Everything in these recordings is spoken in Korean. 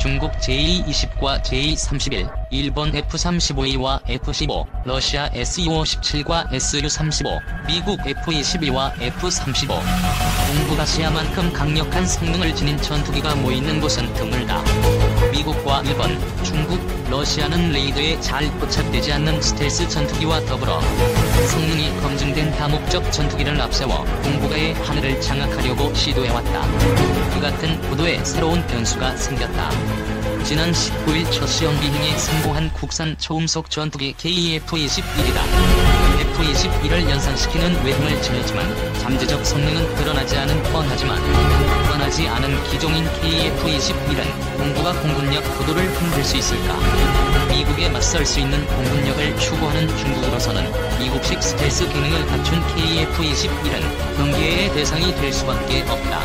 중국 Je-20과 Je-31, 일본 F-35A와 F-15, 러시아 Su-57과 Su-35, 미국 F-22와 F-35. 동북아시아만큼 강력한 성능을 지닌 전투기가 모이는 곳은 드물다. 미국과 일본, 중국, 러시아는 레이더에 잘 포착되지 않는 스텔스 전투기와 더불어 성능이 검증된 다목적 전투기를 앞세워 동북아의 하늘을 장악하려고 시도해왔다. 이 같은 구도에 새로운 변수가 생겼다. 지난 19일 첫 시험 비행에 성공한 국산 초음속 전투기 KF-21이다. F-21을 연상시키는 외형을 지녔지만 잠재적 성능은 드러나지 않은 뻔하지 않은 기종인 KF-21은 동북아 공군력 구도를 흔들 수 있을까? 미국에 맞설 수 있는 공군력을 추구하는 중국으로서는 미국식 스텔스 기능을 갖춘 KF-21은 경계의 대상이 될 수밖에 없다.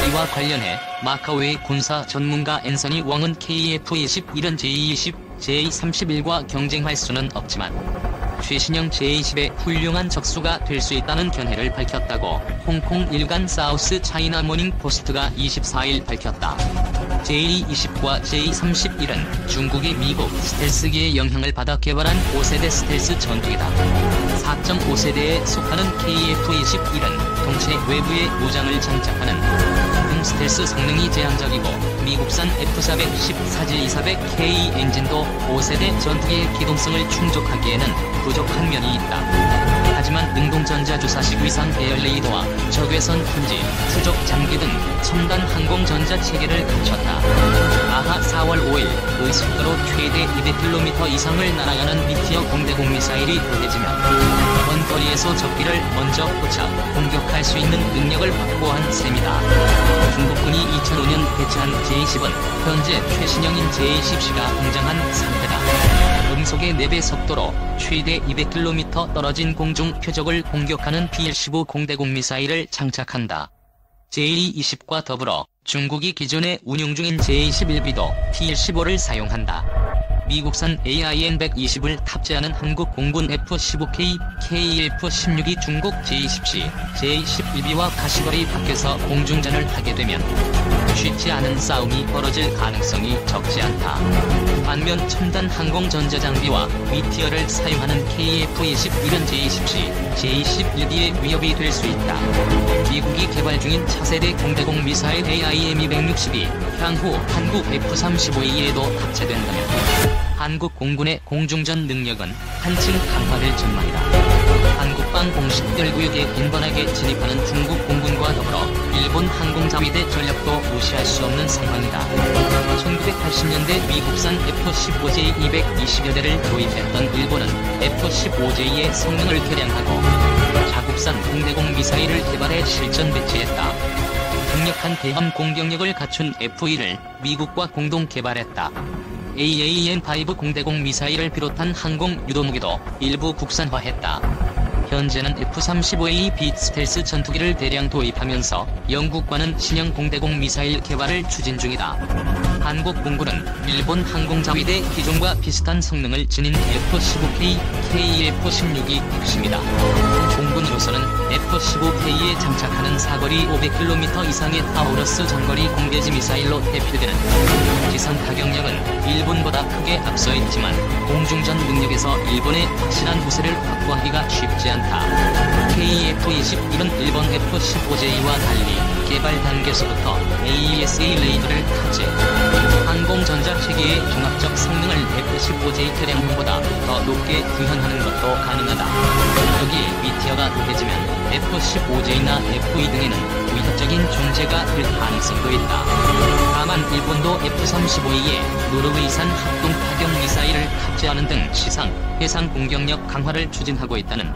이와 관련해 마카오의 군사 전문가 앤서니 왕은 KF-21은 Je-20, Je-31과 경쟁할 수는 없지만 최신형 Je-20의 훌륭한 적수가 될 수 있다는 견해를 밝혔다고 홍콩 일간 사우스 차이나 모닝 포스트가 24일 밝혔다. Je-20과 Je-31은 중국이 미국 스텔스기의 영향을 받아 개발한 5세대 스텔스 전투기다. 4.5세대에 속하는 KF-21은 동체 외부에 무장을 장착하는 스텔스 성능이 제한적이고 미국산 F-410 사질200K 엔진도 5세대 전투기의 기동성을 충족하기에는 부족한 면이 있다. 하지만 능동전자주사식 위상 배열 레이더와 적외선 탐지, 추적 장비 등 첨단 항공전자 체계를 갖췄다. 아하 4월 5일 의 속도로 최대 200km 이상을 날아가는 미티어 공대공 미사일이 더해지면 먼 거리에서 적기를 먼저 포착, 공격할 수 있는 능력을 확보한 셈이다. 중국군이 2005년 배치한 Je-10은 현재 최신형인 Je-10C가 등장한 상태다. 음속의 4배 속도로 최대 200km 떨어진 공중 표적을 공격하는 PL-15 공대공 미사일을 장착한다. Je-20과 더불어 중국이 기존에 운용 중인 Je-11B도 PL-15를 사용한다. 미국산 AIM-120을 탑재하는 한국 공군 F-15K, KF-16이 중국 Je-10C, Je-11B와 가시거리 밖에서 공중전을 하게 되면 쉽지 않은 싸움이 벌어질 가능성이 적지 않다. 반면 첨단 항공전자장비와 미티어를 사용하는 KF-21은 Je-10C, Je-11B의 위협이 될 수 있다. 미국이 개발 중인 차세대 공대공 미사일 AIM-260이 향후 한국 F-35A에도 탑재된다면 한국 공군의 공중전 능력은 한층 강화될 전망이다. 한국방 공식결구역에 빈번하게 진입하는 중국 공군과 더불어 일본 항공자위대 전력도 무시할 수 없는 상황이다. 1980년대 미국산 F-15J 220여 대를 도입했던 일본은 F-15J의 성능을 개량하고 자국산 공대공 미사일을 개발해 실전 배치했다. 강력한 대함 공격력을 갖춘 F-1을 미국과 공동 개발했다. AAM-5 공대공 미사일을 비롯한 항공 유도무기도 일부 국산화했다. 현재는 F-35A B 스텔스 전투기를 대량 도입하면서 영국과는 신형 공대공 미사일 개발을 추진 중이다. 한국 공군은 일본 항공자위대 기종과 비슷한 성능을 지닌 F-15K, KF-16이 핵심이다. 공군으로서는 F-15K에 장착하는 사거리 500km 이상의 타우러스 장거리 공대지 미사일로 대표되는 지상 타격력은 일본보다 크게 앞서 있지만 공중전 능력에서 일본의 확실한 우세를 확보하기가 쉽지 않다. KF-21은 일본 F-15J와 달리 개발 단계에서부터 AESA 레이더를 탑재. 항공전자 체계의 종합적 성능을 F-15J 대량형보다 더 높게 구현하는 것도 가능하다. 여기에 미티어가 더해지면 F-15J나 F-2 등에는 위협적인 존재가 될 가능성도 있다. 다만 일본도 F-35E에 노르웨이산 합동 타격 미사일을 탑재하는 등 지상, 해상 공격력 강화를 추진하고 있다는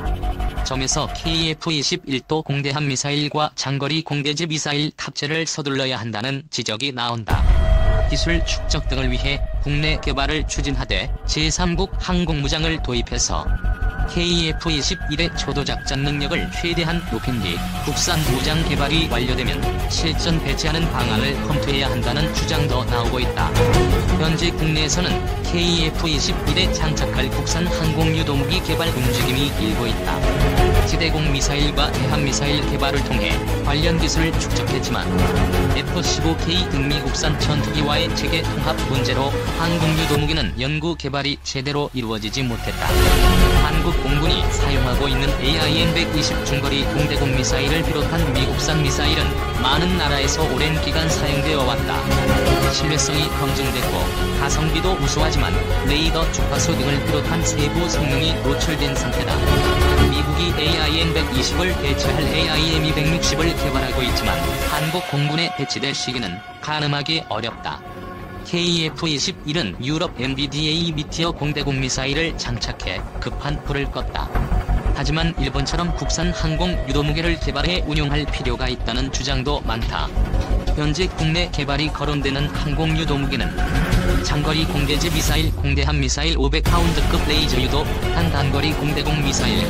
점에서 KF-21도 공대함 미사일과 장거리 공대지 미사일 탑재를 서둘러야 한다는 지적이 나온다. 기술 축적 등을 위해 국내 개발을 추진하되 제3국 항공무장을 도입해서 KF-21의 초도작전 능력을 최대한 높인 뒤 국산 무장 개발이 완료되면 실전 배치하는 방안을 검토해야 한다는 주장도 나오고 있다. 현재 국내에서는 KF-21에 장착할 국산 항공유도무기 개발 움직임이 일고 있다. 지대공 미사일과 대함미사일 개발을 통해 관련 기술을 축적했지만 F-15K 등 미국산 전투기와의 체계 통합 문제로 한국 유도무기는 연구 개발이 제대로 이루어지지 못했다. 한국 공군이 사용하고 있는 AIM-120 중거리 공대공 미사일을 비롯한 미국산 미사일은 많은 나라에서 오랜 기간 사용되어 왔다. 신뢰성이 검증됐고 가성비도 우수하지만 레이더 주파수 등을 비롯한 세부 성능이 노출된 상태다. 미국이 AIM-120을 대체할 AIM-260을 개발하고 있지만 한국 공군에 배치될 시기는 가늠하기 어렵다. KF-21은 유럽 MBDA 미티어 공대공 미사일을 장착해 급한 불을 껐다. 하지만 일본처럼 국산 항공 유도무기를 개발해 운용할 필요가 있다는 주장도 많다. 현재 국내 개발이 거론되는 항공 유도무기는 장거리 공대지 미사일, 공대함 미사일 500파운드급 레이저 유도, 단거리 공대공 미사일,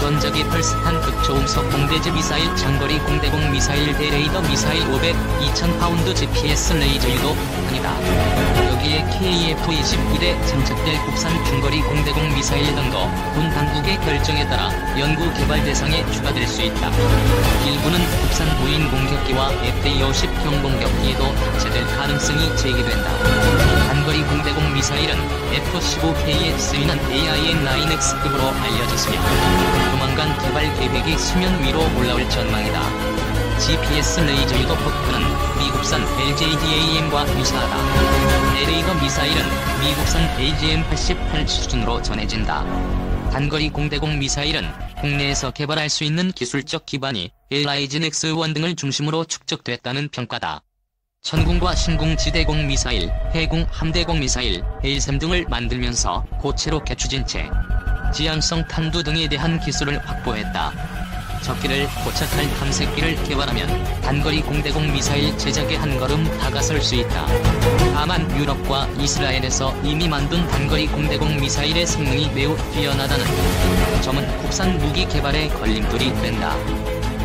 전자기 펄스탄 극초음속 공대지 미사일, 장거리 공대공 미사일, 대레이더 미사일 500, 2000파운드 GPS 레이저 유도 등이다. 여기에 KF-21에 장착될 국산 중거리 공대공 미사일 등도 군 당국의 결정에 따라 연구 개발 대상에 추가될 수 있다. 일부는 국산 무인 공격기와 FA-50 경공격기에도 탑재될 가능성이 제기된다. 단거리 공대공 미사일은 F-15K에 쓰이는 AIM-9X급으로 알려졌으며 조만간 개발 계획이 수면 위로 올라올 전망이다. GPS 레이저 유도 포트는 미국산 LJDAM과 유사하다. 대레이더 미사일은 미국산 AGM-88 수준으로 전해진다. 단거리 공대공 미사일은 국내에서 개발할 수 있는 기술적 기반이 LIG X1 등을 중심으로 축적됐다는 평가다. 천궁과 신궁 지대공 미사일, 해궁 함대공 미사일, A3 등을 만들면서 고체 로켓 추진체, 지향성 탄두 등에 대한 기술을 확보했다. 적기를 포착할 탐색기를 개발하면 단거리 공대공 미사일 제작에 한 걸음 다가설 수 있다. 다만 유럽과 이스라엘에서 이미 만든 단거리 공대공 미사일의 성능이 매우 뛰어나다는 점은 국산 무기 개발에 걸림돌이 된다.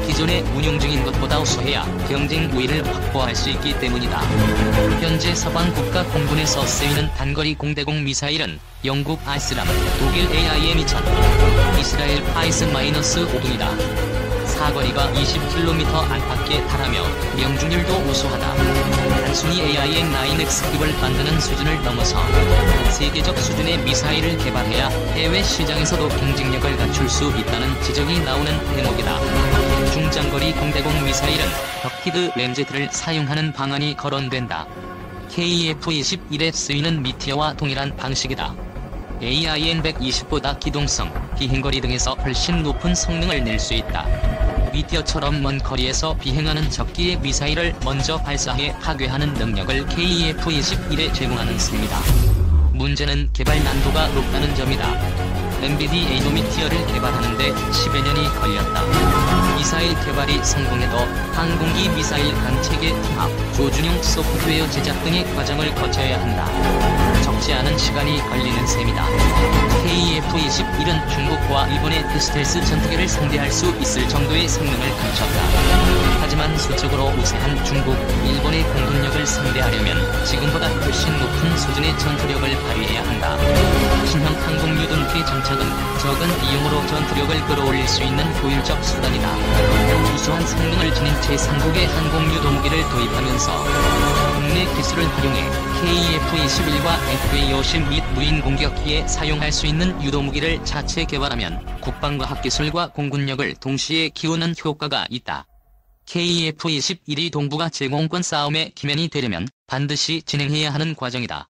기존에 운용 중인 것보다 우수해야 경쟁 우위를 확보할 수 있기 때문이다. 현재 서방 국가 공군에서 쓰이는 단거리 공대공 미사일은 영국 아이스람, 독일 AIM-2000, 이스라엘 파이슨-5 등이다. 사거리가 20km 안팎에 달하며 명중률도 우수하다. 단순히 AIM-9X급을 만드는 수준을 넘어서 세계적 수준의 미사일을 개발해야 해외 시장에서도 경쟁력을 갖출 수 있다는 지적이 나오는 대목이다. 중장거리 공대공 미사일은 럭히드 램제트를 사용하는 방안이 거론된다. KF-21에 쓰이는 미티어와 동일한 방식이다. AIM-120보다 기동성, 비행거리 등에서 훨씬 높은 성능을 낼 수 있다. 미티어처럼 먼 거리에서 비행하는 적기의 미사일을 먼저 발사해 파괴하는 능력을 KF-21에 제공하는 셈이다. 문제는 개발 난도가 높다는 점이다. MBDA도 미티어를 개발하는데 10여 년이 걸렸다. 미사일 개발이 성공해도 항공기 미사일 간 체계 통합, 조준용 소프트웨어 제작 등의 과정을 거쳐야 한다. 적지 않은 시간이 걸리는 셈이다. KF-21은 중국과 일본의 스텔스 전투기를 상대할 수 있을 정도의 성능을 갖췄다. 하지만 수적으로 우세한 중국, 일본의 공군력을 상대하려면 지금보다 훨씬 높은 수준의 전투력을 발휘해야 한다. 신형 항공 유도무기 장착은 적은 비용으로 전투력을 끌어올릴 수 있는 효율적 수단이다. 우수한 성능을 지닌 제3국의 항공 유도무기를 도입하면서 국내 기술을 활용해 KF-21과 FA-50 및 무인 공격기에 사용할 수 있는 유도무기를 자체 개발하면 국방과학기술과 공군력을 동시에 키우는 효과가 있다. KF-21이 동북아 제공권 싸움의 기면이 되려면 반드시 진행해야 하는 과정이다.